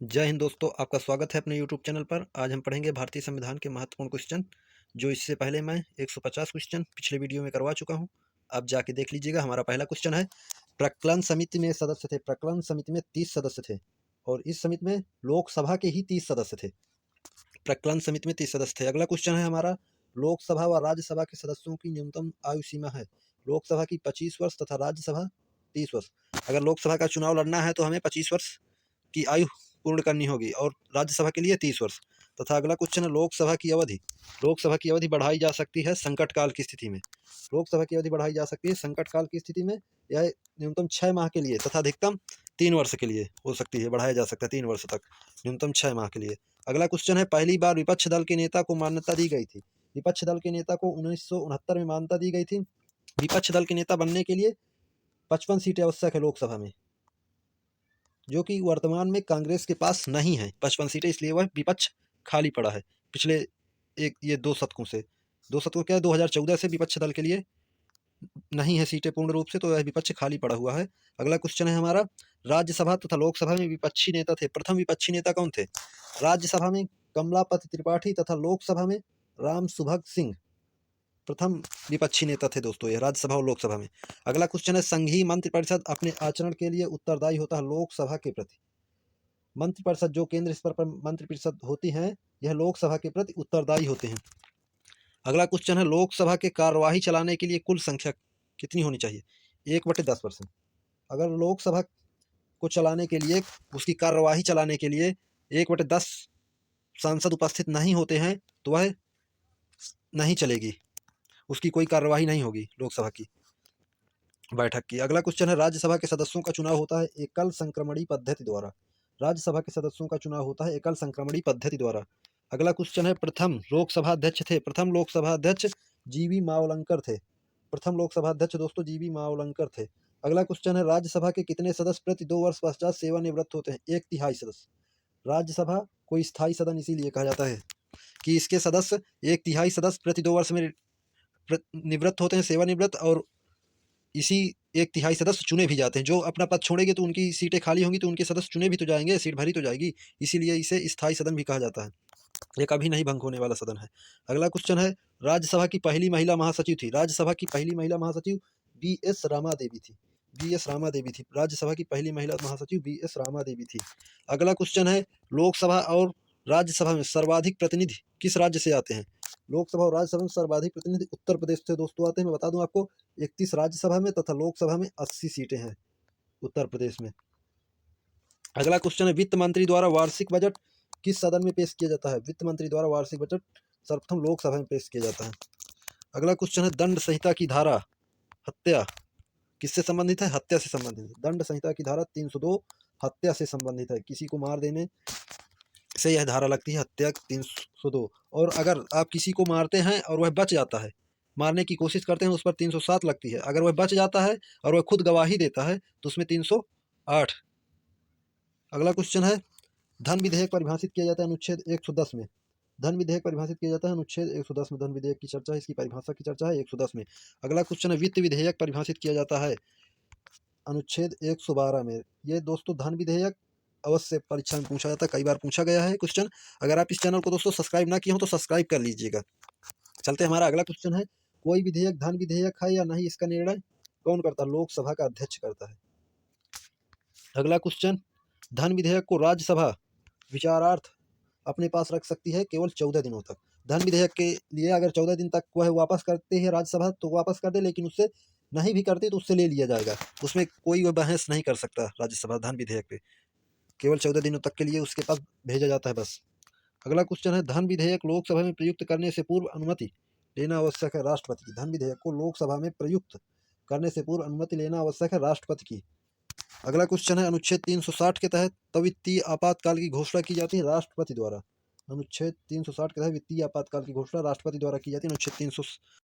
जय हिंद दोस्तों, आपका स्वागत है अपने यूट्यूब चैनल पर। आज हम पढ़ेंगे भारतीय संविधान के महत्वपूर्ण क्वेश्चन, जो इससे पहले मैं 150 क्वेश्चन पिछले वीडियो में करवा चुका हूं। आप जाके देख लीजिएगा। हमारा पहला क्वेश्चन है, प्रकलन समिति में सदस्य थे। प्रकलन समिति में 30 सदस्य थे और इस समिति में लोकसभा के ही 30 सदस्य थे। प्रकलन समिति में 30 सदस्य थे। अगला क्वेश्चन है हमारा, लोकसभा व राज्यसभा के सदस्यों की न्यूनतम आयु सीमा है। लोकसभा की 25 वर्ष तथा राज्यसभा 30 वर्ष। अगर लोकसभा का चुनाव लड़ना है तो हमें 25 वर्ष की आयु पूर्ण करनी होगी और राज्यसभा के लिए 30 वर्ष। तथा अगला क्वेश्चन है, लोकसभा की अवधि। लोकसभा की अवधि बढ़ाई जा सकती है संकट काल की स्थिति में। लोकसभा की अवधि बढ़ाई जा सकती है संकट काल की स्थिति में, यह न्यूनतम 6 माह के लिए तथा अधिकतम 3 वर्ष के लिए हो सकती है। बढ़ाया जा सकता है 3 वर्ष तक, न्यूनतम 6 माह के लिए। अगला क्वेश्चन है, पहली बार विपक्ष दल के नेता को मान्यता दी गई थी। विपक्ष दल के नेता को 1969 में मान्यता दी गई थी। विपक्ष दल के नेता बनने के लिए 55 सीटें आवश्यक है लोकसभा में, जो कि वर्तमान में कांग्रेस के पास नहीं है 55 सीटें, इसलिए वह विपक्ष खाली पड़ा है। पिछले ये 2 शतकों से, 2 शतकों क्या है, 2014 से विपक्ष दल के लिए नहीं है सीटें पूर्ण रूप से, तो यह विपक्ष खाली पड़ा हुआ है। अगला क्वेश्चन है हमारा, राज्यसभा तथा लोकसभा में विपक्षी नेता थे। प्रथम विपक्षी नेता कौन थे? राज्यसभा में कमलापति त्रिपाठी तथा लोकसभा में राम सुभग सिंह प्रथम विपक्षी नेता थे दोस्तों, ये राज्यसभा और लोकसभा में। अगला क्वेश्चन है, संघीय मंत्रिपरिषद अपने आचरण के लिए उत्तरदायी होता है लोकसभा के प्रति। मंत्रिपरिषद, जो केंद्र स्तर पर मंत्रिपरिषद होती हैं, यह लोकसभा के प्रति उत्तरदायी होते हैं। अगला क्वेश्चन है, लोकसभा के कार्यवाही चलाने के लिए कुल संख्या कितनी होनी चाहिए? 1/10%। अगर लोकसभा को चलाने के लिए, उसकी कार्यवाही चलाने के लिए 1/10 सांसद उपस्थित नहीं होते हैं तो वह नहीं चलेगी, उसकी कोई कार्यवाही नहीं होगी लोकसभा की बैठक की। अगला क्वेश्चन है, राज्यसभा के सदस्यों का चुनाव होता है एकल संक्रमणी पद्धति द्वारा। राज्यसभा के सदस्यों का चुनाव होता है एकल संक्रमणी पद्धति द्वारा। अगला क्वेश्चन है, प्रथम लोकसभा अध्यक्ष थे। प्रथम लोकसभा अध्यक्ष जीवी मावलंकर थे। प्रथम लोकसभा अध्यक्ष दोस्तों जीवी मावलंकर थे। अगला क्वेश्चन है, राज्यसभा के कितने सदस्य प्रति 2 वर्ष पश्चात सेवानिवृत्त होते हैं? 1/3 सदस्य। राज्यसभा को स्थायी सदन इसीलिए कहा जाता है कि इसके सदस्य 1/3 सदस्य प्रति 2 वर्ष में निवृत्त होते हैं, सेवानिवृत्त, और इसी 1/3 सदस्य चुने भी जाते हैं। जो अपना पद छोड़ेंगे तो उनकी सीटें खाली होंगी, तो उनके सदस्य चुने भी तो जाएंगे, सीट भरी तो जाएगी। इसीलिए इसे स्थायी सदन भी कहा जाता है। ये कभी नहीं भंग होने वाला सदन है। अगला क्वेश्चन है, राज्यसभा की पहली महिला महासचिव थी। राज्यसभा की पहली महिला महासचिव बी.एस. रामा देवी थी। बी.एस. रामा देवी थी। राज्यसभा की पहली महिला महासचिव बी.एस. रामा देवी थी। अगला क्वेश्चन है, लोकसभा और राज्यसभा में सर्वाधिक प्रतिनिधि किस राज्य से आते हैं? लोकसभा और राज्यसभा में सर्वाधिक प्रतिनिधि उत्तर प्रदेश से दोस्तों आते हैं। मैं बता दूं आपको, 31 राज्यसभा में तथा लोकसभा में 80 सीटें हैं उत्तर प्रदेश में। अगला क्वेश्चन है, वित्त मंत्री द्वारा वार्षिक बजट किस सदन में पेश किया जाता है? वित्त मंत्री द्वारा वार्षिक बजट सर्वप्रथम लोकसभा में पेश किया जाता है। अगला क्वेश्चन है, दंड संहिता की धारा हत्या किससे संबंधित है? हत्या से संबंधित है। दंड संहिता की धारा 302 हत्या से संबंधित है। किसी को मार देने से यह धारा लगती है, हत्या 302। और अगर आप किसी को मारते हैं और वह बच जाता है, मारने की कोशिश करते हैं, उस पर 307 लगती है। अगर वह बच जाता है और वह खुद गवाही देता है तो उसमें 308। अगला क्वेश्चन है, धन विधेयक परिभाषित किया जाता है अनुच्छेद 110 में। धन विधेयक परिभाषित किया जाता है अनुच्छेद 110 में। धन विधेयक की चर्चा है, इसकी परिभाषा की चर्चा है 110 में। अगला क्वेश्चन है, वित्त विधेयक परिभाषित किया जाता है अनुच्छेद 112 में। ये दोस्तों धन विधेयक अवश्य परीक्षा में पूछा जाता है, कई बार पूछा गया है क्वेश्चन। अगर आप इस चैनल को दोस्तों सब्सक्राइब ना किए हो तो सब्सक्राइब कर लीजिएगा। चलते हमारा अगला क्वेश्चन है, कोई विधेयक धन विधेयक है या नहीं, इसका निर्णय कौन करता है? लोकसभा का अध्यक्ष करता है। अगला क्वेश्चन, धन विधेयक को राज्यसभा विचारार्थ अपने पास रख सकती है केवल 14 दिनों तक। धन विधेयक के लिए अगर 14 दिन तक वह वापस करते हैं राज्यसभा तो वापस कर दे, लेकिन उससे नहीं भी करती तो उससे ले लिया जाएगा। उसमें कोई वह बहस नहीं कर सकता राज्यसभा धन विधेयक पे। केवल 14 दिनों तक के लिए उसके पास भेजा जाता है बस। अगला क्वेश्चन है, धन विधेयक लोकसभा में प्रयुक्त करने से पूर्व अनुमति लेना आवश्यक है राष्ट्रपति की। धन विधेयक को लोकसभा में प्रयुक्त करने से पूर्व अनुमति लेना आवश्यक है राष्ट्रपति की। अगला क्वेश्चन है, अनुच्छेद 360 के तहत तब वित्तीय आपातकाल की घोषणा की जाती है राष्ट्रपति द्वारा। अनुच्छेद 360 के तहत वित्तीय आपातकाल की घोषणा राष्ट्रपति द्वारा की जाती है। अनुच्छेद 300